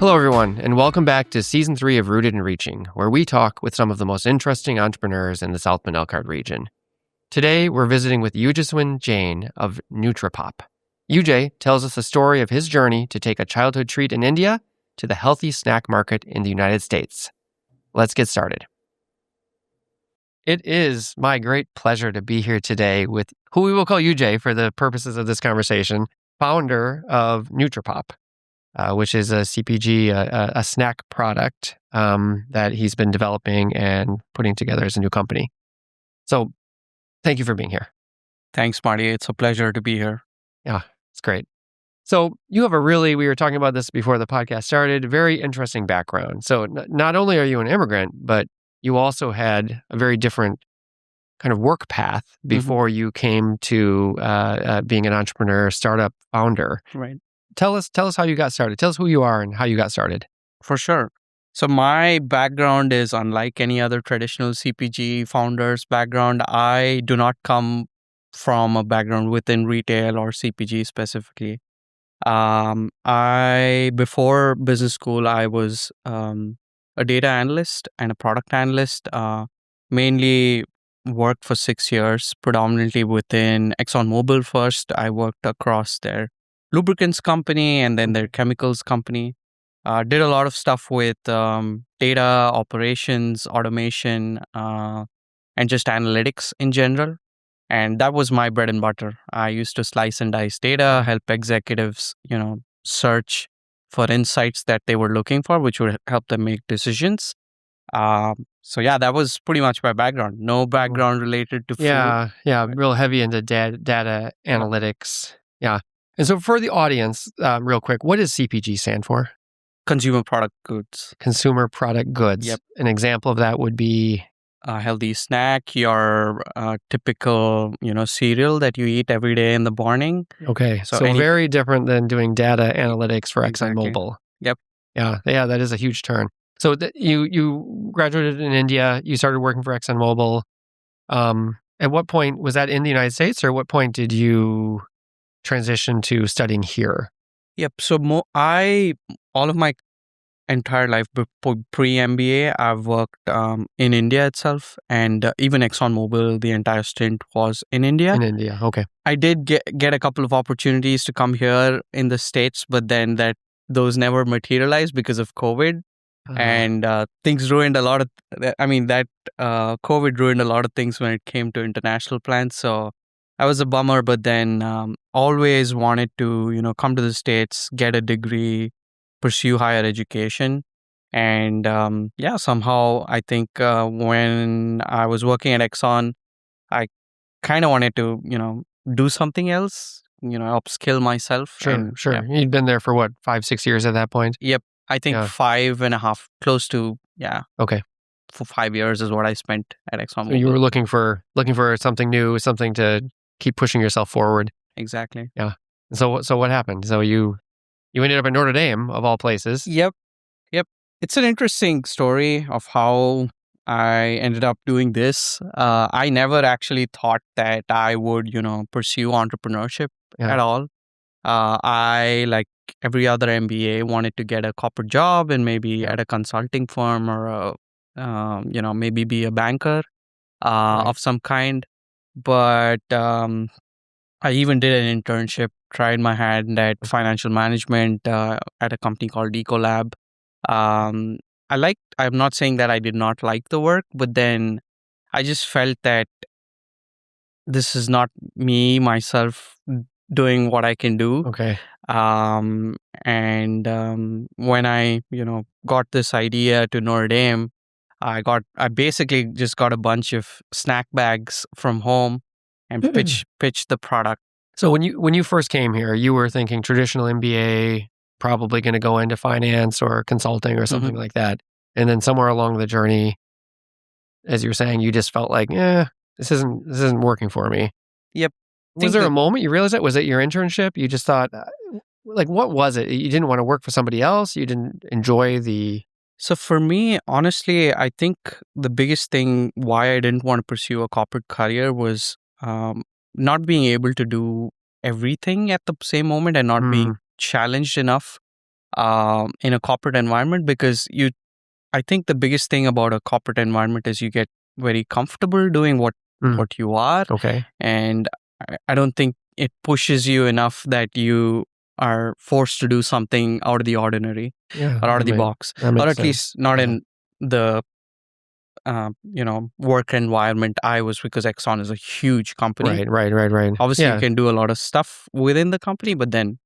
Hello, everyone, and welcome back to Season 3 of Rooted and Reaching, where we talk with some of the most interesting entrepreneurs in the South Manelkard region. Today, we're visiting with Ujaswin Jain of NutriPop. Ujay tells us the story of his journey to take a childhood treat in India to the healthy snack market in the United States. Let's get started. It is my great pleasure to be here today with who we will call Ujay for the purposes of this conversation, founder of NutriPop. Which is a CPG, a snack product that he's been developing and putting together as a new company. So thank you for being here. Thanks, Marty. It's a pleasure to be here. Yeah, it's great. So you have we were talking about this before the podcast started, very interesting background. So not only are you an immigrant, but you also had a very different kind of work path before you came to being an entrepreneur, startup founder. Right. Tell us how you got started. Tell us who you are and how you got started. For sure. So my background is unlike any other traditional CPG founder's background. I do not come from a background within retail or CPG specifically. Before business school, I was a data analyst and a product analyst. Mainly worked for 6 years, predominantly within ExxonMobil first. I worked across their lubricants company and then their chemicals company. Did a lot of stuff with data, operations, automation, and just analytics in general. And that was my bread and butter. I used to slice and dice data, help executives, search for insights that they were looking for, which would help them make decisions. That was pretty much my background. No background related to food. Yeah, real heavy into data analytics. Yeah. And so for the audience, real quick, what does CPG stand for? Consumer product goods. Consumer product goods. Yep. An example of that would be a healthy snack, your typical, cereal that you eat every day in the morning. Okay. So very different than doing data analytics for ExxonMobil. Yep. Yeah, that is a huge turn. So you graduated in India, you started working for ExxonMobil. At what point, was that in the United States, or at what point did you transition to studying here? Yep. So all of my entire life pre-MBA, I've worked in India itself, and even ExxonMobil, the entire stint was in India. In India, okay. I did get a couple of opportunities to come here in the States, but then those never materialized because of COVID. And things ruined a lot of, COVID ruined a lot of things when it came to international plans. So that was a bummer, but then always wanted to, come to the States, get a degree, pursue higher education. And somehow I think when I was working at Exxon, I kind of wanted to, do something else, upskill myself. Sure. Yeah. You'd been there for what, 5-6 years at that point? Yep. I think 5.5, close to, Okay. For 5 years is what I spent at ExxonMobil. So you were looking for something new, something to keep pushing yourself forward. Exactly. Yeah. So what happened? So you ended up at Notre Dame, of all places. Yep. It's an interesting story of how I ended up doing this. I never actually thought that I would, pursue entrepreneurship at all. I, like every other MBA, wanted to get a corporate job and maybe at a consulting firm or maybe be a banker of some kind. But I even did an internship, tried my hand at financial management at a company called Ecolab. I'm not saying that I did not like the work, but then I just felt that this is not myself doing what I can do. Okay. When I, got this idea to Notre Dame, I basically just got a bunch of snack bags from home and pitched the product. So when you first came here, you were thinking traditional MBA, probably going to go into finance or consulting or something like that. And then somewhere along the journey, as you were saying, you just felt like, this isn't working for me. Yep. Was there a moment you realized that? Was it your internship? You just thought, what was it? You didn't want to work for somebody else? You didn't enjoy the... So for me, honestly, I think the biggest thing why I didn't want to pursue a corporate career was not being able to do everything at the same moment and not being challenged enough in a corporate environment, because I think the biggest thing about a corporate environment is you get very comfortable doing what you are. Okay. And I don't think it pushes you enough that you are forced to do something out of the ordinary or out of the box, or at least not in the work environment I was, because Exxon is a huge company. Right. Obviously, you can do a lot of stuff within the company, but then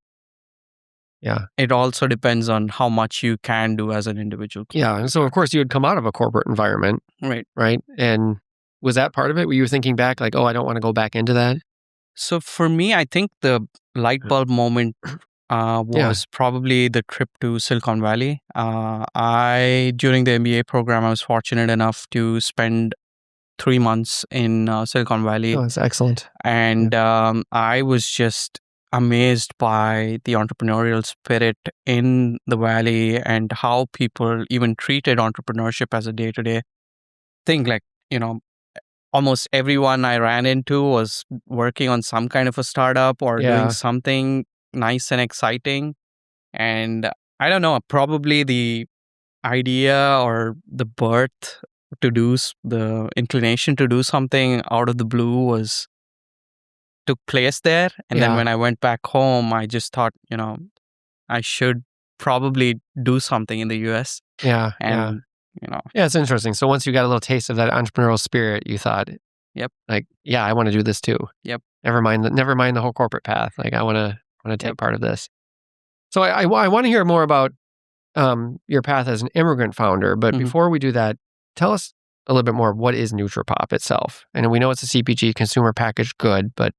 it also depends on how much you can do as an individual. Yeah, and so of course you had come out of a corporate environment, right? And was that part of it? Were you thinking back like, oh, I don't want to go back into that? So for me, I think the light bulb moment was probably the trip to Silicon Valley. During the MBA program, I was fortunate enough to spend 3 months in Silicon Valley. Oh, that's excellent. And I was just amazed by the entrepreneurial spirit in the Valley and how people even treated entrepreneurship as a day-to-day thing. Like, almost everyone I ran into was working on some kind of a startup or doing something nice and exciting. And I don't know, probably the idea or the birth to do, the inclination to do something out of the blue took place there. And then when I went back home, I just thought, I should probably do something in the US. And it's interesting. So once you got a little taste of that entrepreneurial spirit, you thought, like, I want to do this too. Never mind the whole corporate path. Like, I want to take part of this. So I want to hear more about your path as an immigrant founder. But before we do that, tell us a little bit more. What is NutriPop itself? And we know it's a CPG, consumer packaged good, but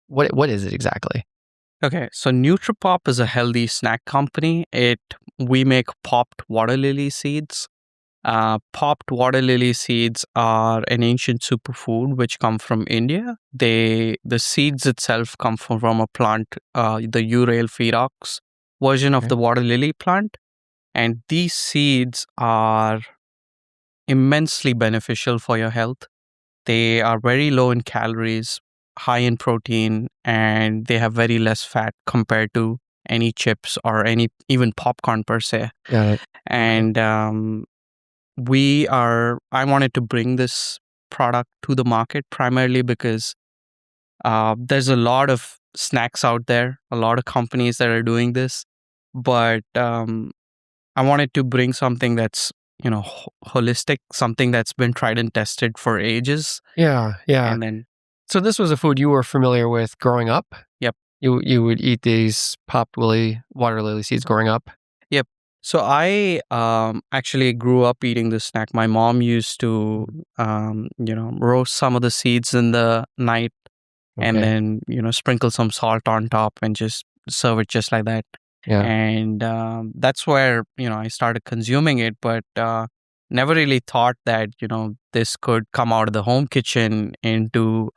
what is it exactly? Okay, so NutriPop is a healthy snack company. We make popped water lily seeds. Popped water lily seeds are an ancient superfood which come from India. The seeds itself come from a plant, the Urale ferox version of the water lily plant. And these seeds are immensely beneficial for your health. They are very low in calories, high in protein, and they have very less fat compared to any chips or even popcorn per se. And I wanted to bring this product to the market primarily because there's a lot of snacks out there, a lot of companies that are doing this, but I wanted to bring something that's holistic, something that's been tried and tested for ages. And then, so this was a food you were familiar with growing up? Yep. You would eat these popped water lily seeds growing up? Yep. So I actually grew up eating this snack. My mom used to, roast some of the seeds in the night and then, sprinkle some salt on top and just serve it just like that. And that's where, I started consuming it, but never really thought that, this could come out of the home kitchen into,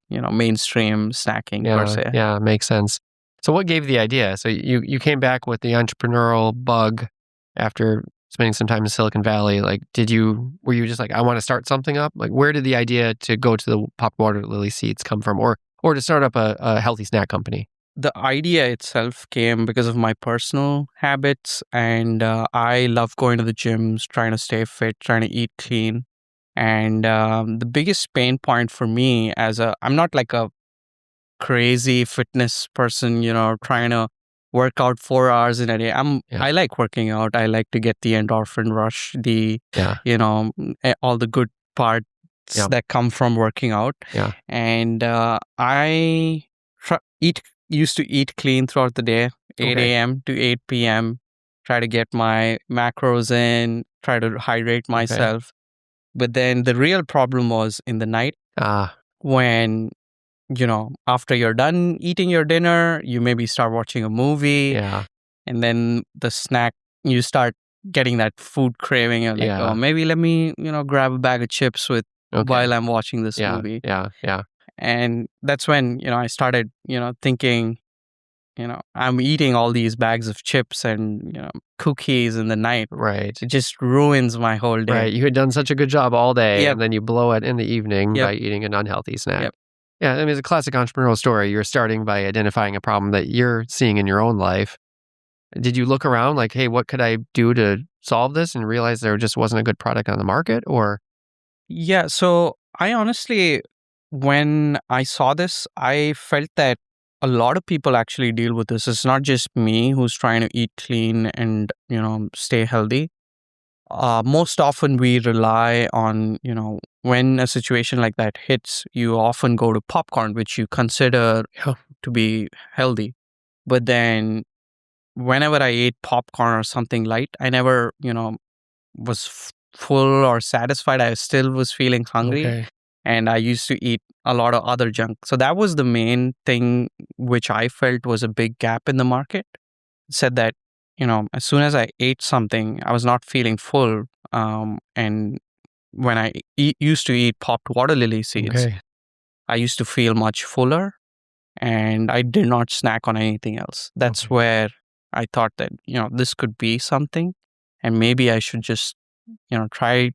mainstream snacking per se. Yeah, makes sense. So what gave the idea? So you came back with the entrepreneurial bug after spending some time in Silicon Valley. Like, were you just like, I want to start something up? Like, where did the idea to go to the popped water lily seeds come from, or to start up a healthy snack company? The idea itself came because of my personal habits, and I love going to the gyms, trying to stay fit, trying to eat clean. And the biggest pain point for me I'm not like a crazy fitness person, trying to work out 4 hours in a day. I like working out. I like to get the endorphin rush, all the good parts that come from working out. And I used to eat clean throughout the day, 8 a.m. to 8 p.m., try to get my macros in, try to hydrate myself. But then the real problem was in the night when, after you're done eating your dinner, you maybe start watching a movie. And then the snack, you start getting that food craving. You're like, oh, maybe let me, grab a bag of chips while I'm watching this movie. And that's when, I started, thinking, I'm eating all these bags of chips and, cookies in the night. Right. It just ruins my whole day. Right. You had done such a good job all day and then you blow it in the evening by eating an unhealthy snack. Yeah. I mean, it's a classic entrepreneurial story. You're starting by identifying a problem that you're seeing in your own life Did you look around like, hey, what could I do to solve this, and realize there just wasn't a good product on the market? Or Yeah. So I honestly, when I saw this, I felt that a lot of people actually deal with this. It's not just me who's trying to eat clean and, stay healthy. Most often we rely on, when a situation like that hits, you often go to popcorn, which you consider Yeah. to be healthy. But then whenever I ate popcorn or something light, I never, was full or satisfied. I still was feeling hungry. Okay. And I used to eat a lot of other junk. So that was the main thing which I felt was a big gap in the market. Said that, as soon as I ate something, I was not feeling full. And when I used to eat popped water lily seeds, Okay. I used to feel much fuller, and I did not snack on anything else. That's Okay. where I thought that, this could be something, and maybe I should just, try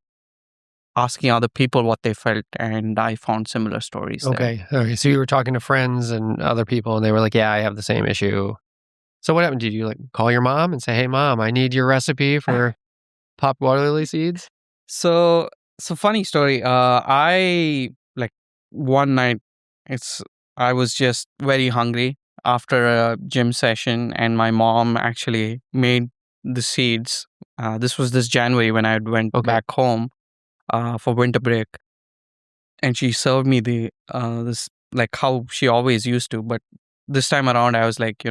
asking other people what they felt, and I found similar stories there. Okay. So you were talking to friends and other people, and they were like, "Yeah, I have the same issue." So what happened? Did you like call your mom and say, "Hey, mom, I need your recipe for popped water lily seeds"? So, funny story. I like one night. It's I was just very hungry after a gym session, and my mom actually made the seeds. This was this January when I went Okay. back home for winter break, and she served me the this like how she always used to. But this time around, I was like,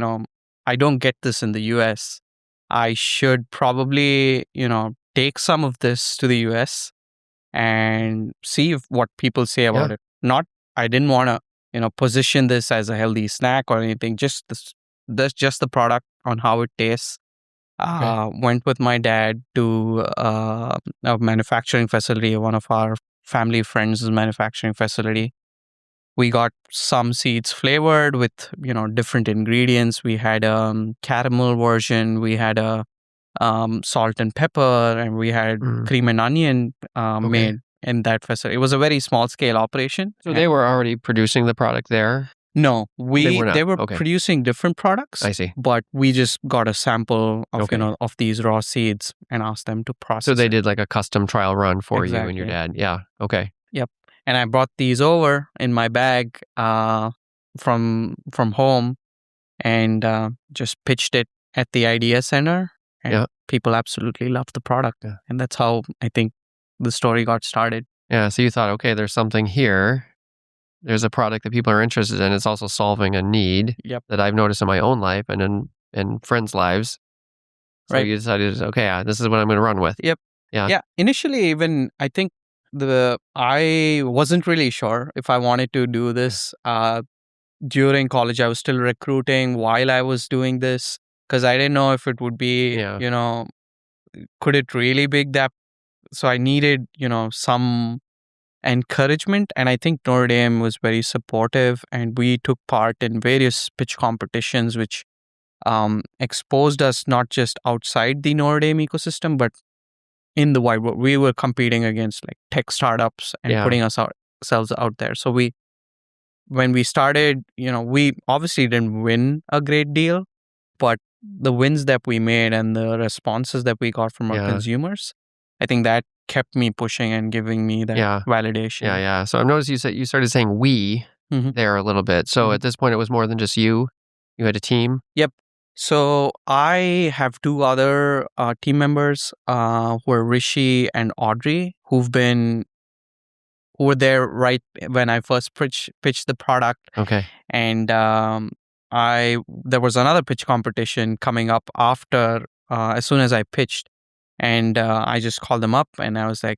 I don't get this in the U.S. I should probably, take some of this to the US and see what people say about Yeah. it. Not, I didn't want to, position this as a healthy snack or anything. Just just the product on how it tastes. Okay. Went with my dad to a manufacturing facility, one of our family friends' manufacturing facility. We got some seeds flavored with, different ingredients. We had a caramel version. We had a salt and pepper, and we had Mm. cream and onion Okay. made in that facility. It was a very small scale operation. So they were already producing the product there? No, They were they not. were Okay. producing different products, I see. but we just got a sample of Okay. of these raw seeds and asked them to process So they it. did like a custom trial run for you and your Exactly. dad. Yeah. Okay. Yep. And I brought these over in my bag from home, and just pitched it at the idea center, and Yeah. people absolutely loved the product. Yeah. And that's how I think the story got started. Yeah. So you thought, okay, there's something here. There's a product that people are interested in. It's also solving a need Yep. that I've noticed in my own life and in friends' lives. So Right. you decided, okay, this is what I'm going to run with. Yep. Yeah. Yeah. Initially, even I think I wasn't really sure if I wanted to do this. During college, I was still recruiting while I was doing this, because I didn't know if it would be, Yeah. could it really be that? So I needed, some encouragement, and I think Notre Dame was very supportive, and we took part in various pitch competitions, which exposed us not just outside the Notre Dame ecosystem, but in the wide world. We were competing against like tech startups and Yeah. putting ourselves out there. So when we started, we obviously didn't win a great deal, but the wins that we made and the responses that we got from our Yeah. consumers, I think that kept me pushing and giving me that Yeah. validation. Yeah. So I've noticed you started saying we Mhm. there a little bit. So Mhm. at this point, it was more than just you. You had a team. Yep. So I have two other team members who are Rishi and Audrey, who were there right when I first pitched the product. Okay. And there was another pitch competition coming up after, as soon as I pitched, and I just called them up and I was like,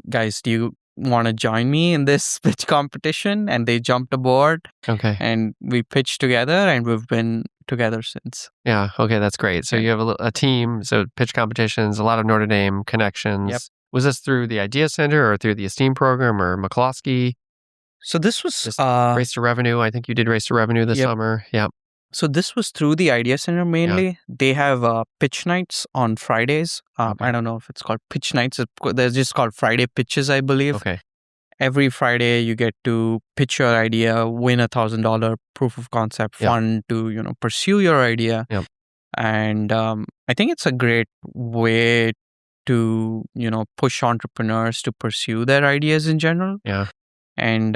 guys, do you want to join me in this pitch competition? And they jumped aboard, Okay. and we pitched together, and we've been together since. Yeah. Okay. That's great. So Yeah. you have a team. So pitch competitions, a lot of Notre Dame connections. Yep. Was this through the Idea Center or through the Esteem program or McCloskey? So this was Just Race to Revenue. I think you did Race to Revenue this Yep. summer. Yeah. So this was through the Idea Center mainly. They have pitch nights on Fridays. Okay. I don't know if it's called pitch nights. They're just called Friday pitches, I believe. Okay. Every Friday, you get to pitch your idea, win $1,000 proof of concept Yep. fund to pursue your idea. Yep. And I think it's a great way to, push entrepreneurs to pursue their ideas in general. Yeah. And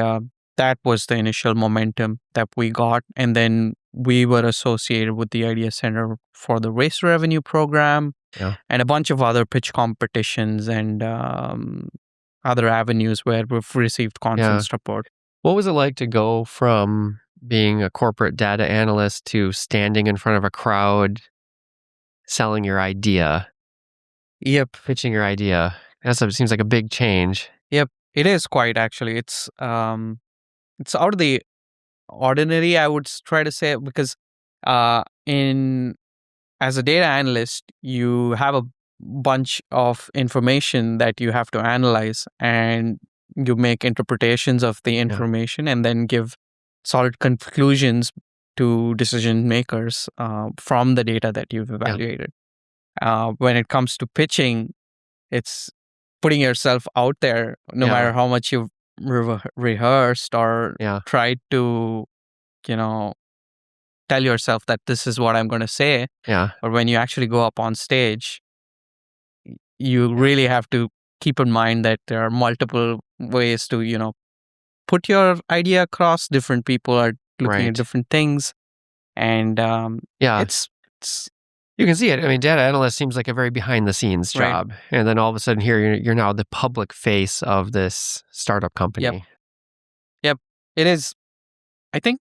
that was the initial momentum that we got. And then we were associated with the Idea Center for the Race Revenue Program Yeah. and a bunch of other pitch competitions and other avenues where we've received constant support. What was it like to go from being a corporate data analyst to standing in front of a crowd, selling your idea? Yep. Pitching your idea. Seems like a big change. Yep. It is quite actually. It's out of the ordinary, I would try to say, because in as a data analyst, you have a bunch of information that you have to analyze, and you make interpretations of the information and then give solid conclusions to decision makers from the data that you've evaluated. When it comes to pitching, it's putting yourself out there, no matter how much you've rehearsed or tried to, tell yourself that this is what I'm going to say. Yeah. Or when you actually go up on stage, you really have to keep in mind that there are multiple ways to, put your idea across. Different people are looking at different things. And it's you can see it. I mean, data analyst seems like a very behind the scenes job. Right. And then all of a sudden here, you're now the public face of this startup company. Yep. It is. I think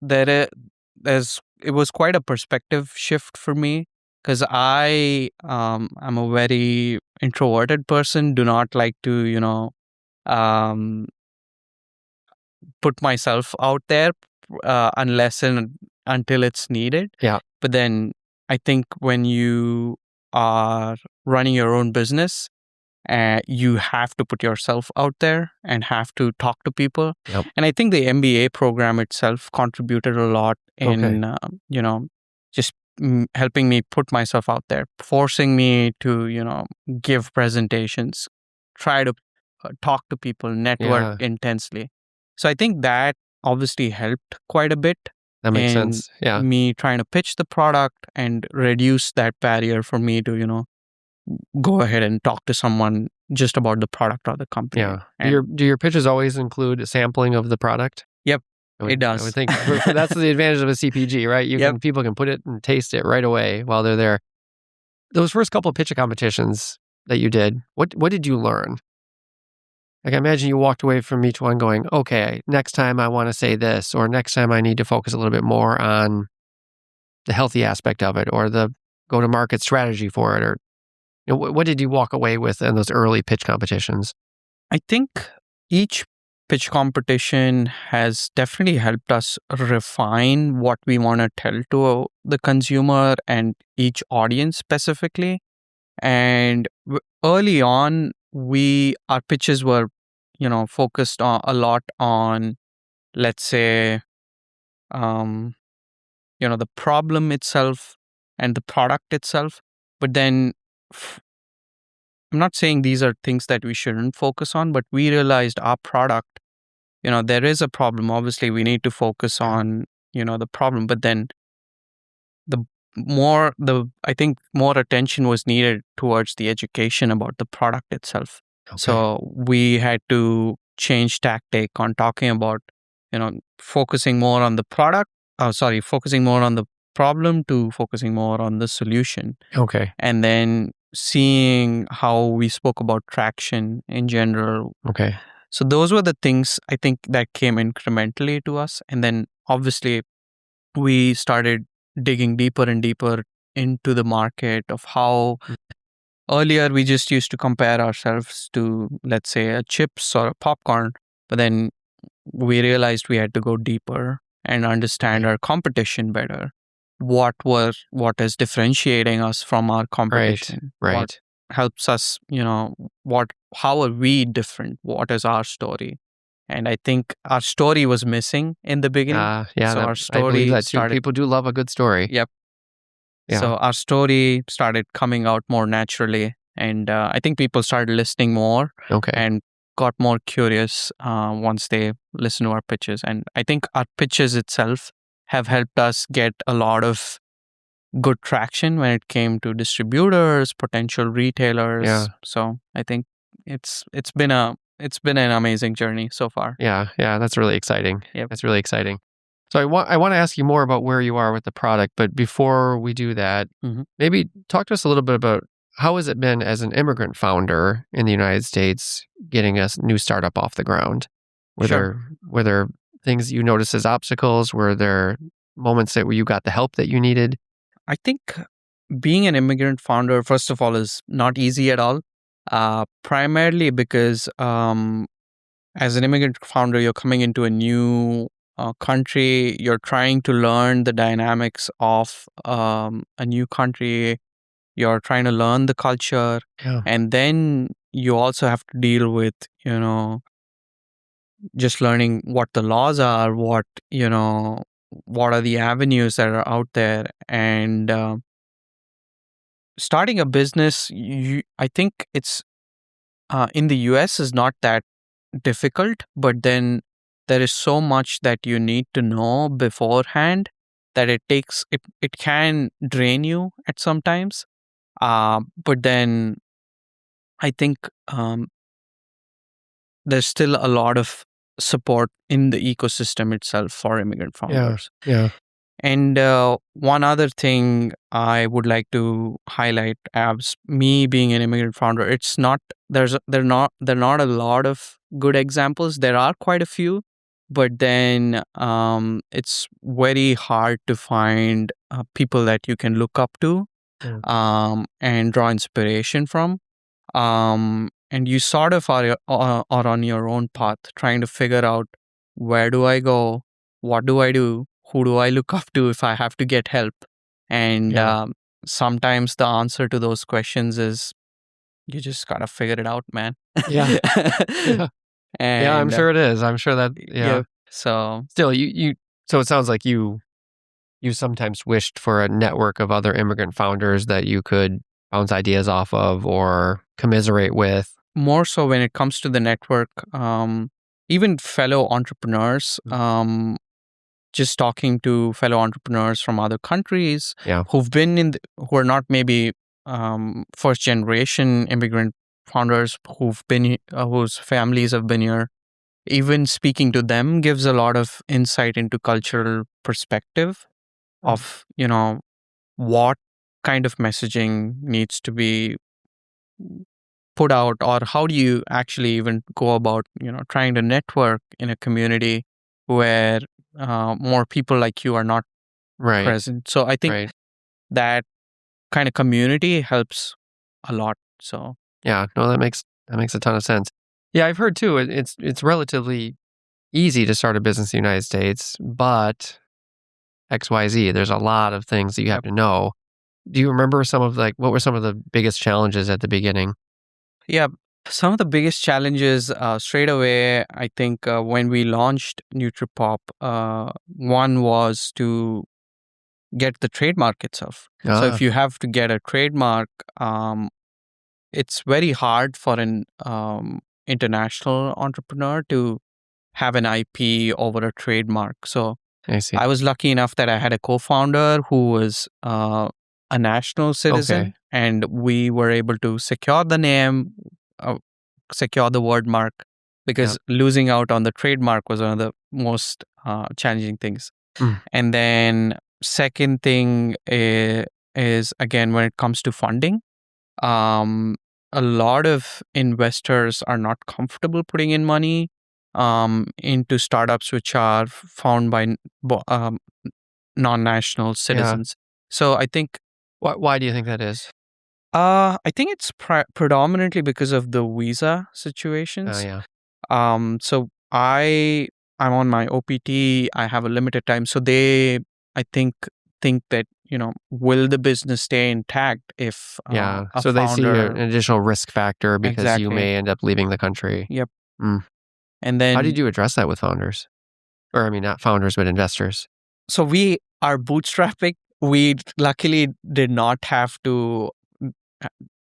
that it was quite a perspective shift for me, because I'm a very introverted person, do not like to, put myself out there unless and until it's needed. Yeah. But then I think when you are running your own business, you have to put yourself out there and have to talk to people. Yep. And I think the MBA program itself contributed a lot in, just helping me put myself out there, forcing me to, give presentations, try to talk to people, network intensely. So I think that obviously helped quite a bit. That makes sense. Yeah. Me trying to pitch the product and reduce that barrier for me to, go ahead and talk to someone just about the product or the company. Yeah. Do your pitches always include a sampling of the product? Yep. It does. I would think that's the advantage of a CPG, right? People can put it and taste it right away while they're there. Those first couple of pitch competitions that you did, what did you learn? Like, I imagine you walked away from each one going, okay, next time I want to say this, or next time I need to focus a little bit more on the healthy aspect of it, or the go-to-market strategy for it, or what did you walk away with in those early pitch competitions? I think each pitch competition has definitely helped us refine what we want to tell to the consumer and each audience specifically. And early on, our pitches were, focused on a lot on, let's say, the problem itself and the product itself. But then I'm not saying these are things that we shouldn't focus on, but we realized our product, there is a problem. Obviously, we need to focus on, the problem. But then I think more attention was needed towards the education about the product itself. Okay. So we had to change tactic on talking about, focusing more on the product. Focusing more on the problem to focusing more on the solution. Okay. And then seeing how we spoke about traction in general. Okay. So those were the things I think that came incrementally to us. And then obviously we started digging deeper and deeper into the market of how earlier we just used to compare ourselves to, let's say, a chips or a popcorn, but then we realized we had to go deeper and understand our competition better. What is differentiating us from our competition? Right. What helps us, how are we different? What is our story? And I think our story was missing in the beginning. Our story, I believe that too. People do love a good story. Yep. Yeah. So our story started coming out more naturally, and I think people started listening more. Okay. And got more curious once they listened to our pitches. And I think our pitches itself have helped us get a lot of good traction when it came to distributors, potential retailers. Yeah. So I think it's been an amazing journey so far. Yeah, that's really exciting. Yep. That's really exciting. So I want to ask you more about where you are with the product, but before we do that, Mhm. maybe talk to us a little bit about how has it been as an immigrant founder in the United States getting a new startup off the ground? Sure. Were there things you noticed as obstacles? Were there moments where you got the help that you needed? I think being an immigrant founder, first of all, is not easy at all. Primarily because as an immigrant founder, you're coming into a new country. You're trying to learn the dynamics of a new country. You're trying to learn the culture, Yeah. and then you also have to deal with, just learning what the laws are, what are the avenues that are out there, and starting a business. I think it's in the US is not that difficult, but then there is so much that you need to know beforehand that it can drain you at some times. But then I think there's still a lot of support in the ecosystem itself for immigrant founders. Yeah. And one other thing I would like to highlight as me being an immigrant founder, it's not there are not a lot of good examples. There are quite a few, but then it's very hard to find people that you can look up to and draw inspiration from. And you sort of are on your own path, trying to figure out, where do I go, what do I do, who do I look up to if I have to get help. And Yeah. sometimes the answer to those questions is you just gotta figure it out, man. Yeah. Yeah. Yeah, I'm And sure it is. I'm sure that, yeah. so Still, so it sounds like you sometimes wished for a network of other immigrant founders that you could bounce ideas off of or commiserate with. more so when it comes to the network, even fellow entrepreneurs, just talking to fellow entrepreneurs from other countries Yeah. who are not maybe first generation immigrant founders whose families have been here. Even speaking to them gives a lot of insight into cultural perspective of what kind of messaging needs to be put out, or how do you actually even go about trying to network in a community where more people like you are not Right. present. So I think Right. that kind of community helps a lot. So Yeah. No, that makes a ton of sense. Yeah, I've heard too. It's relatively easy to start a business in the United States, but XYZ, there's a lot of things that you have to know. Do you remember what were some of the biggest challenges at the beginning? yeah, some of the biggest challenges straight away, I think when we launched NutriPop, one was to get the trademark itself. So if you have to get a trademark, it's very hard for an international entrepreneur to have an IP over a trademark. So I see. I was lucky enough that I had a co-founder who was a national citizen, Okay. and we were able to secure the name, secure the word mark, because losing out on the trademark was one of the most challenging things. And then second thing is again, when it comes to funding, a lot of investors are not comfortable putting in money into startups which are found by non-national citizens. So I think Why do you think that is? I think it's predominantly because of the visa Oh, situations. yeah. So I'm on my OPT. I have a limited time, so they I think that will the business stay intact if Yeah. a So they see founder. an additional risk factor because you Exactly. may end up leaving the country. Yep. Mm. And How then did you address that with founders? Or I mean, not founders, but investors. so we are bootstrapping. We luckily did not have to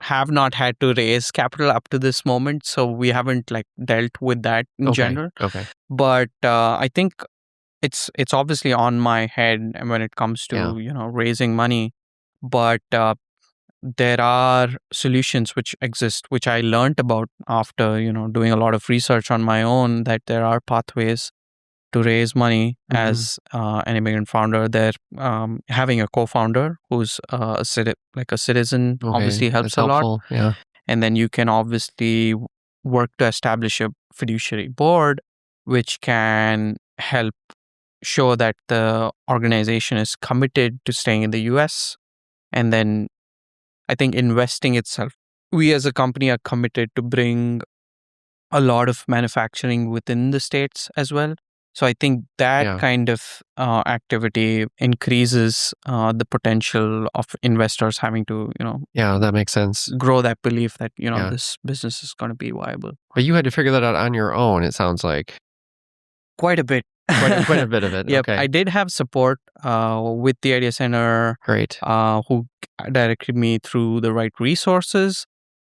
have not had to raise capital up to this moment, so we haven't dealt with that in general. Okay. But I think it's obviously on my head when it comes to raising money. but there are solutions which exist, which I learned about after, doing a lot of research on my own, that there are pathways to raise money as an immigrant founder. They're having a co-founder who's like a citizen, Okay, obviously helps that's a lot. helpful. Yeah. And then you can obviously work to establish a fiduciary board, which can help show that the organization is committed to staying in the US. And then I think investing itself, we as a company are committed to bring a lot of manufacturing within the states as well. So I think that Yeah. kind of activity increases the potential of investors having to, Yeah, that makes sense. grow that belief that, Yeah. this business is going to be viable. But you had to figure that out on your own, it sounds like. Quite a bit. Quite a bit of it. Yep. Okay. I did have support with the Idea Center Great. who directed me through the right resources.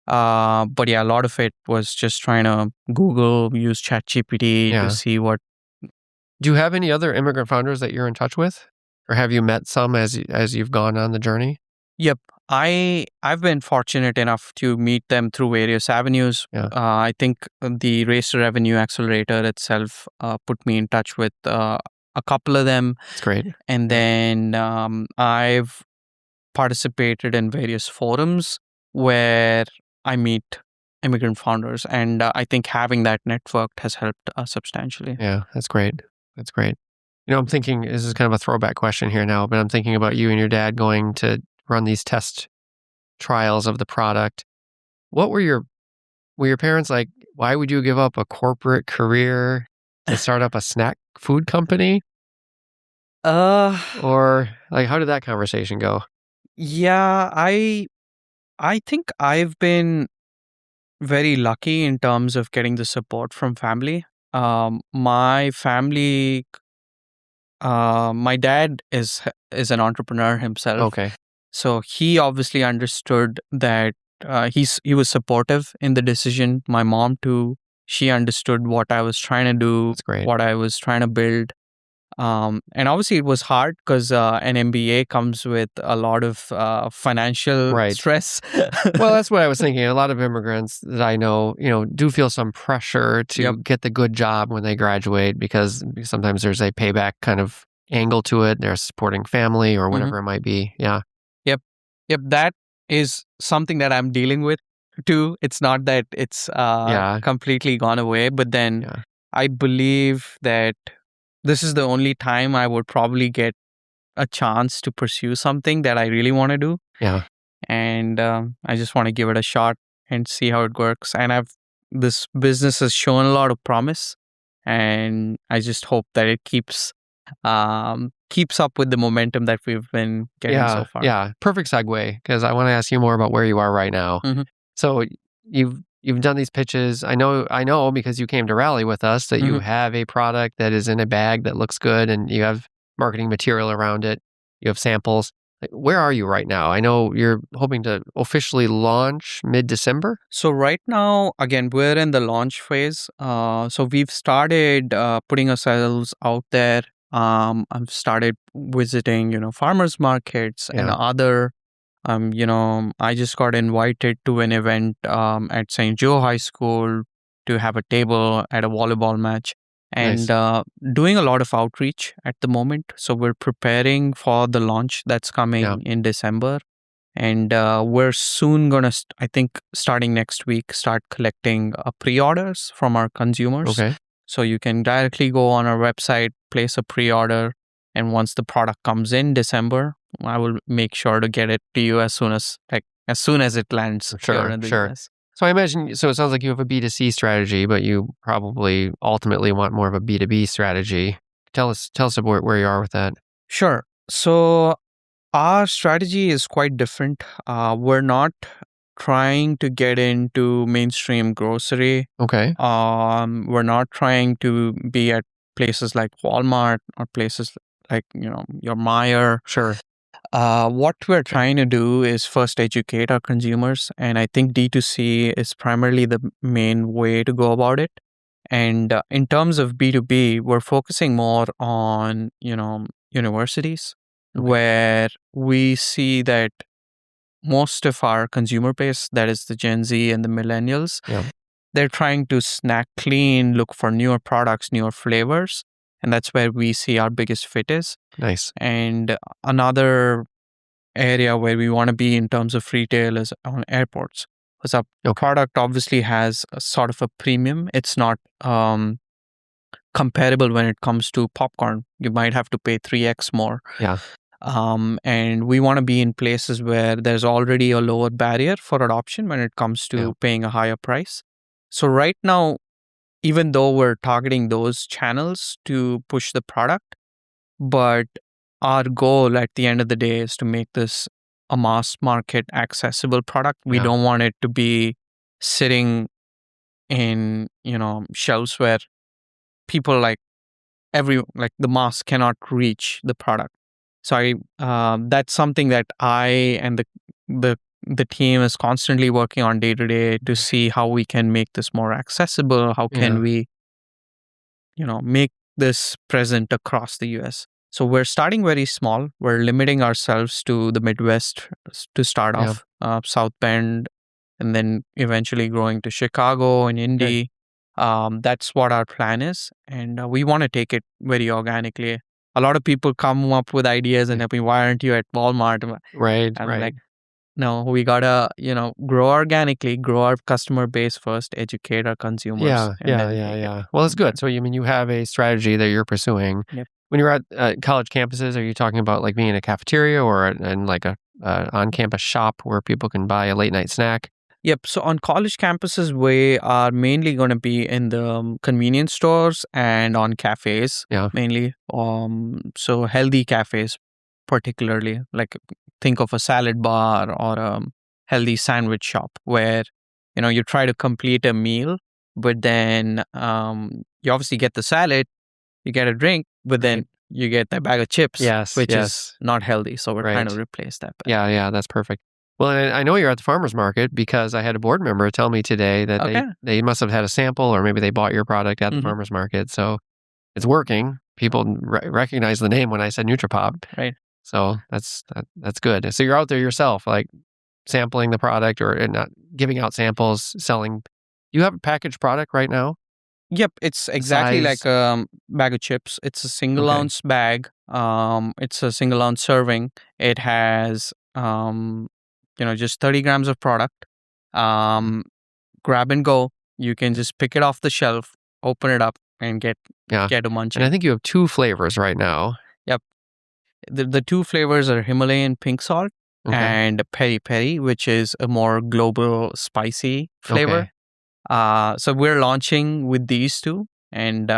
But yeah, a lot of it was just trying to Google, use ChatGPT Yeah. to see what. Do you have any other immigrant founders that you're in touch with? Or have you met some as you've gone on the journey? Yep. I've been fortunate enough to meet them through various avenues. Yeah. I think the Race to Revenue Accelerator itself put me in touch with a couple of them. That's great. And then I've participated in various forums where I meet immigrant founders. And I think having that network has helped substantially. Yeah, that's great. That's great. I'm thinking, this is kind of a throwback question here now, but I'm thinking about you and your dad going to run these test trials of the product. What were your parents like, why would you give up a corporate career to start up a snack food company? Or like, how did that conversation go? Yeah, I think I've been very lucky in terms of getting the support from family. My family, my dad is an entrepreneur himself. Okay. So he obviously understood that he was supportive in the decision. My mom too. She understood what I was trying to do, That's great. what I was trying to build. And obviously it was hard because an MBA comes with a lot of financial Right. stress. Well, that's what I was thinking. A lot of immigrants that I know, do feel some pressure to Yep. get the good job when they graduate, because sometimes there's a payback kind of angle to it. They're supporting family or whatever it might be. Yeah. Yep, that is something that I'm dealing with too. It's not that it's completely gone away, but then Yeah. I believe that this is the only time I would probably get a chance to pursue something that I really want to do. Yeah. And I just want to give it a shot and see how it works. And this business has shown a lot of promise, and I just hope that it keeps up with the momentum that we've been getting so far. Yeah. Perfect segue, because I want to ask you more about where you are right now. Mhm. So you've done these pitches. I know because you came to Rally with us that you have a product that is in a bag that looks good, and you have marketing material around it. You have samples. Like, where are you right now? I know you're hoping to officially launch mid-December. So right now, again, we're in the launch phase. So we've started putting ourselves out there. I've started visiting, farmers markets and Yeah. other. I just got invited to an event at St. Joe High School to have a table at a volleyball match, and doing a lot of outreach at the moment. So we're preparing for the launch that's coming in December. And we're soon going to, I think, starting next week, start collecting pre-orders from our consumers. Okay. So you can directly go on our website, place a pre-order, and once the product comes in December, I will make sure to get it to you as soon as it lands here in the US. So I imagine, so it sounds like you have a B2C strategy, but you probably ultimately want more of a B2B strategy. Tell us about where you are with that. Sure. So our strategy is quite different. We're not trying to get into mainstream grocery. Okay. We're not trying to be at places like Walmart or places like, your Meijer. Sure. What we're trying to do is first educate our consumers. And I think D2C is primarily the main way to go about it. And in terms of B2B, we're focusing more on, universities. where we see that most of our consumer base, that is the Gen Z and the millennials, they're trying to snack clean, look for newer products, newer flavors. And that's where we see our biggest fit is. Nice. And another area where we want to be in terms of retail is on airports. Because our product obviously has a sort of a premium. It's not comparable when it comes to popcorn. You might have to pay 3x more. Yeah. And we want to be in places where there's already a lower barrier for adoption when it comes to paying a higher price. So right now, even though we're targeting those channels to push the product, but our goal at the end of the day is to make this a mass market accessible product. We don't want it to be sitting in, shelves where people like the mass cannot reach the product. So that's something that I and the team is constantly working on day to day to see how we can make this more accessible. How can we, make this present across the US? So we're starting very small. We're limiting ourselves to the Midwest to start off, South Bend, and then eventually growing to Chicago and Indy. That's what our plan is. And we want to take it very organically. A lot of people come up with ideas and they're like, why aren't you at Walmart? Right. And I'm like, no, we gotta, grow organically, grow our customer base first, educate our consumers. Yeah. Well, it's good. So, you have a strategy that you're pursuing. Yep. When you're at college campuses, are you talking about like being in a cafeteria or in like a on-campus shop where people can buy a late night snack? Yep. So on college campuses, we are mainly going to be in the convenience stores and on cafes, mainly. So healthy cafes, particularly, like think of a salad bar or a healthy sandwich shop where, you try to complete a meal, but then you obviously get the salad, you get a drink, but then you get that bag of chips, which is not healthy. So we're trying to replace that. Yeah, that's perfect. Well, I know you're at the farmer's market because I had a board member tell me today that they must have had a sample or maybe they bought your product at the farmer's market. So it's working. People recognize the name when I said NutriPop. Right. So that's good. So you're out there yourself, like sampling the product or not giving out samples, selling. You have a packaged product right now? Yep, it's exactly like a bag of chips. It's a single ounce bag. It's a single ounce serving. It has just 30 grams of product. Grab and go. You can just pick it off the shelf, open it up, and get a munching. And I think you have 2 flavors right now. Yep. The 2 flavors are Himalayan pink salt and peri peri, which is a more global spicy flavor. So we're launching with these 2, and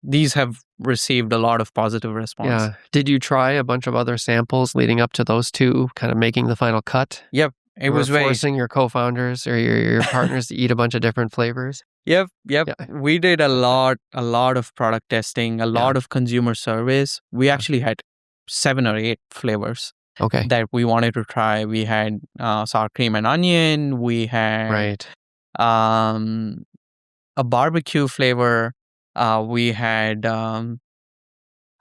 these have received a lot of positive response. Yeah. Did you try a bunch of other samples leading up to those 2 kind of making the final cut? Yep. It was forcing your co-founders or your partners to eat a bunch of different flavors? Yep. We did a lot of product testing, a lot of consumer surveys. We actually had 7 or 8 flavors that we wanted to try. We had sour cream and onion. We had a barbecue flavor. We had I'm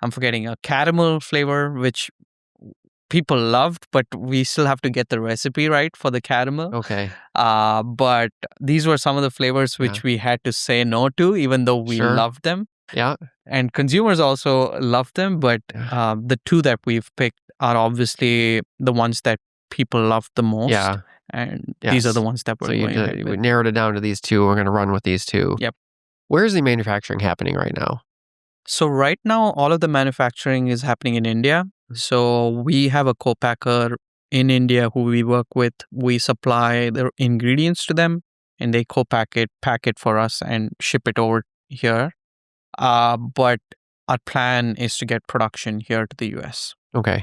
forgetting a caramel flavor, which people loved, but we still have to get the recipe right for the caramel. But these were some of the flavors which we had to say no to, even though we loved them. Yeah. And consumers also loved them, but the 2 that we've picked are obviously the ones that people loved the most. Yeah. And these are the ones that we're going ahead with. We narrowed it down to these 2. We're going to run with these 2. Yep. Where's the manufacturing happening right now? So right now, all of the manufacturing is happening in India. So we have a co-packer in India who we work with. We supply the ingredients to them and they co-pack it, pack it for us and ship it over here. But our plan is to get production here to the US.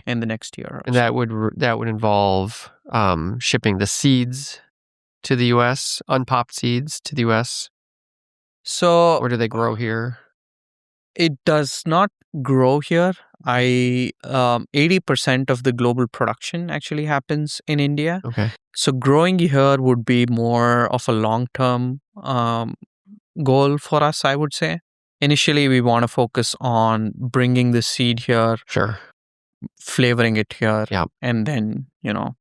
In the next year. And that would involve shipping the seeds to the US, unpopped seeds to the US. So, or do they grow here? It does not grow here. 80% of the global production actually happens in India. So growing here would be more of a long-term goal for us, I would say. Initially, we want to focus on bringing the seed here. flavoring it here, Yeah. and then,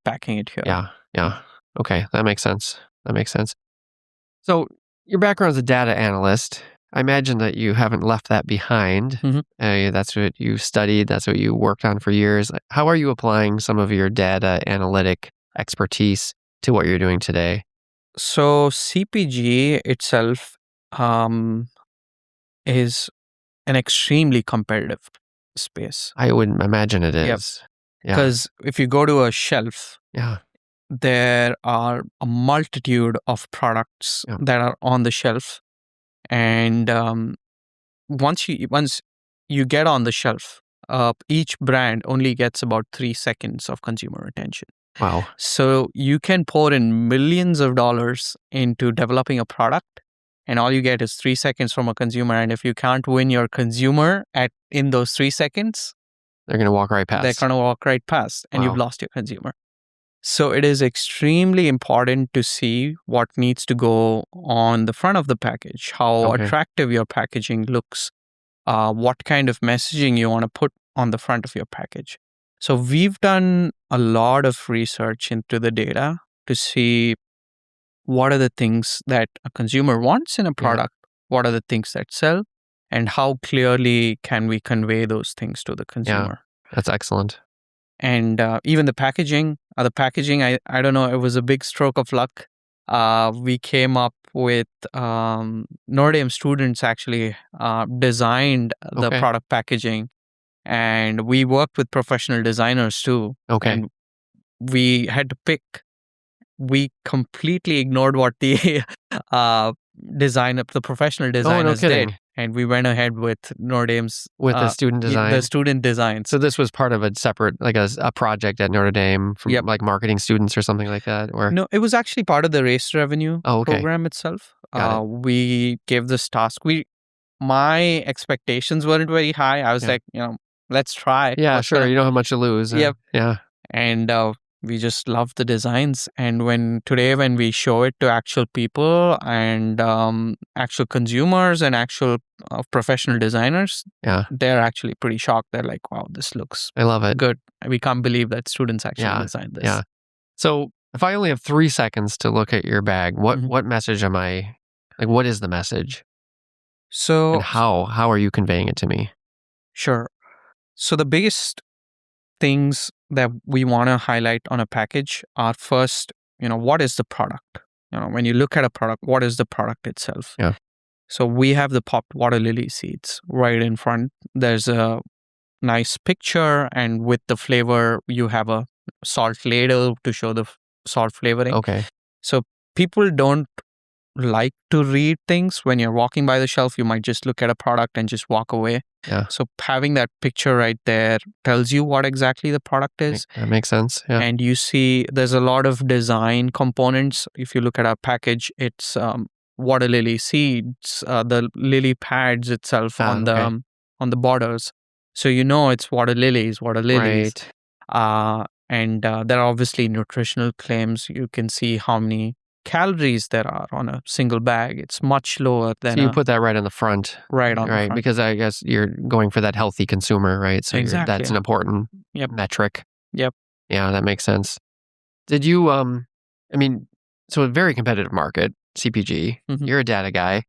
packing it here. Yeah. Okay, that makes sense. So your background as a data analyst, I imagine that you haven't left that behind. That's what you studied. That's what you worked on for years. How are you applying some of your data analytic expertise to what you're doing today? So CPG itself is an extremely competitive space. I would imagine it Yep. is. Yeah. Because if you go to a shelf, Yeah. there are a multitude of products Yeah. that are on the shelf. And once you get on the shelf, each brand only gets about 3 seconds of consumer attention. Wow. So you can pour in millions of dollars into developing a product, and all you get is 3 seconds from a consumer. And if you can't win your consumer in those 3 seconds, They're going to walk right past. they're going to walk right past, and Wow. you've lost your consumer. So it is extremely important to see what needs to go on the front of the package, how attractive your packaging looks, what kind of messaging you want to put on the front of your package. So we've done a lot of research into the data to see what are the things that a consumer wants in a product, what are the things that sell, and how clearly can we convey those things to the consumer. Yeah, that's excellent. And even the packaging, I don't know, it was a big stroke of luck. We came up with Notre Dame students actually designed the product packaging, and we worked with professional designers too. And we had to pick. We completely ignored what the the professional designers did. And we went ahead with Notre Dame's the student design. The student design. So this was part of a separate, like a project at Notre Dame from like marketing students or something like that, or no, it was actually part of the race revenue program itself. We gave this task. My expectations weren't very high. I was like, let's try. Yeah, sure. You don't have much to lose. Yeah. And we just love the designs. And when we show it to actual people and actual consumers and actual professional designers, they're actually pretty shocked. They're like, wow, this looks I love it. Good. We can't believe that students actually designed this. Yeah. So if I only have 3 seconds to look at your bag, what message am I, like, what is the message? So and how are you conveying it to me? Sure. So the biggest things that we want to highlight on a package are first, what is the product? When you look at a product, what is the product itself? Yeah. So we have the popped water lily seeds right in front. There's a nice picture, and with the flavor, you have a salt ladle to show the salt flavoring. Okay. So people don't like to read things. When you're walking by the shelf, you might just look at a product and just walk away. Yeah. So having that picture right there tells you what exactly the product is. That makes sense. Yeah. And you see there's a lot of design components. If you look at our package, it's water lily seeds, the lily pads itself on the borders. So it's water lilies. Right. And there are obviously nutritional claims. You can see how many calories there are on a single bag. It's much lower than. So you put that right on the front. Right on the front. Because I guess you're going for that healthy consumer, right? So exactly. That's an important metric. Yep. Yeah, that makes sense. Did you, so a very competitive market, CPG, you're a data guy.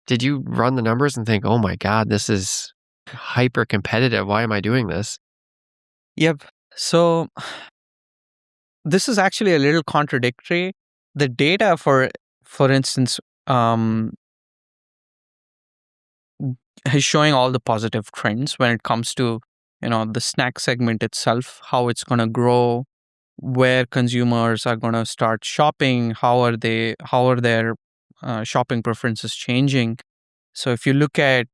Did you run the numbers and think, oh my God, this is hyper competitive. Why am I doing this? Yep. So this is actually a little contradictory. The data, for instance, is showing all the positive trends when it comes to, the snack segment itself, how it's going to grow, where consumers are going to start shopping, how are their shopping preferences changing. So if you look at,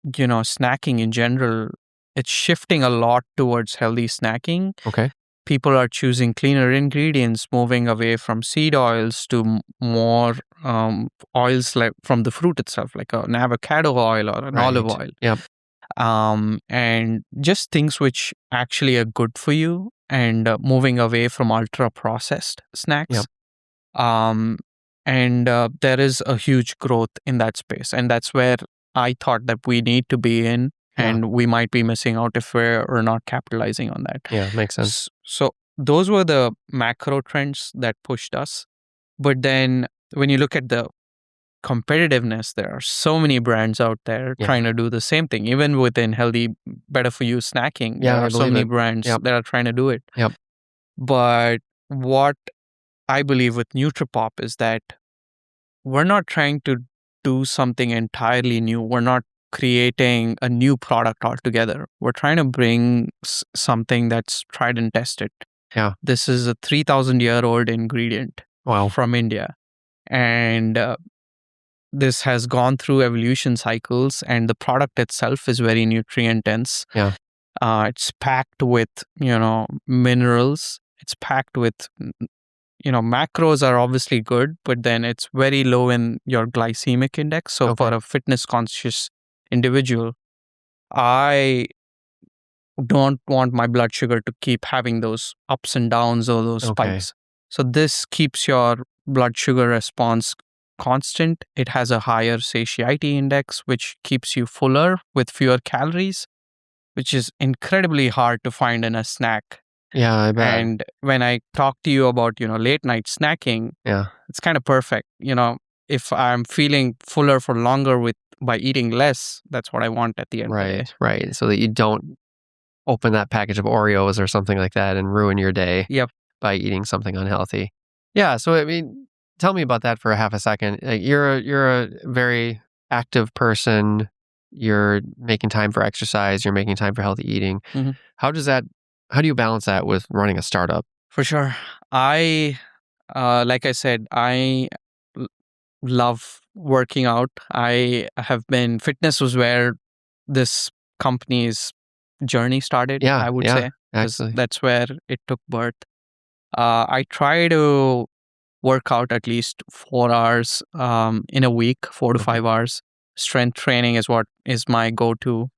snacking in general, it's shifting a lot towards healthy snacking. Okay. People are choosing cleaner ingredients, moving away from seed oils to more oils like from the fruit itself, like an avocado oil or an olive oil. Yep. And just things which actually are good for you, and moving away from ultra processed snacks. Yep. And there is a huge growth in that space, and that's where I thought that we need to be in. and we might be missing out if we're not capitalizing on that. Yeah, makes sense. So those were the macro trends that pushed us. But then when you look at the competitiveness, there are so many brands out there trying to do the same thing. Even within healthy, better for you snacking, there are so many brands that are trying to do it. But what I believe with NutriPop is that we're not trying to do something entirely new. We're not creating a new product altogether. We're trying to bring something that's tried and tested. Yeah. This is a 3,000-year-old ingredient from India. And this has gone through evolution cycles, and the product itself is very nutrient dense. Yeah. It's packed with, minerals. It's packed with, macros are obviously good, but then it's very low in your glycemic index. So for a fitness conscious individual, I don't want my blood sugar to keep having those ups and downs or those spikes. So this keeps your blood sugar response constant. It has a higher satiety index, which keeps you fuller with fewer calories, which is incredibly hard to find in a snack. Yeah, I bet. And when I talk to you about, late night snacking, it's kind of perfect. If I'm feeling fuller for longer by eating less, that's what I want at the end of the day. Right. So that you don't open that package of Oreos or something like that and ruin your day by eating something unhealthy. Yeah. So, I mean, tell me about that for a half a second. Like, you're a very active person. You're making time for exercise. You're making time for healthy eating. Mm-hmm. How do you balance that with running a startup? For sure. Like I said, I love working out. Fitness was where this company's journey started, I would say. Actually. That's where it took birth. I try to work out at least 4 hours in a week, 4 to 5 hours. Strength training is what is my go-to.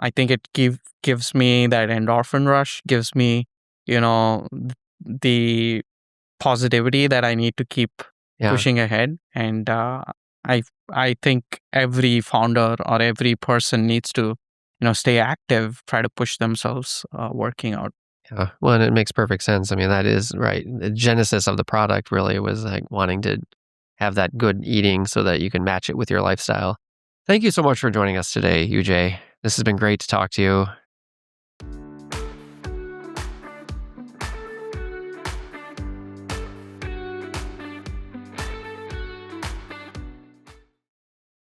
I think it gives me that endorphin rush, gives me, the positivity that I need to keep pushing ahead. And I think every founder or every person needs to, stay active, try to push themselves working out. Yeah. Well, and it makes perfect sense. I mean, that is right. The genesis of the product really was like wanting to have that good eating so that you can match it with your lifestyle. Thank you so much for joining us today, Ujay. This has been great to talk to you.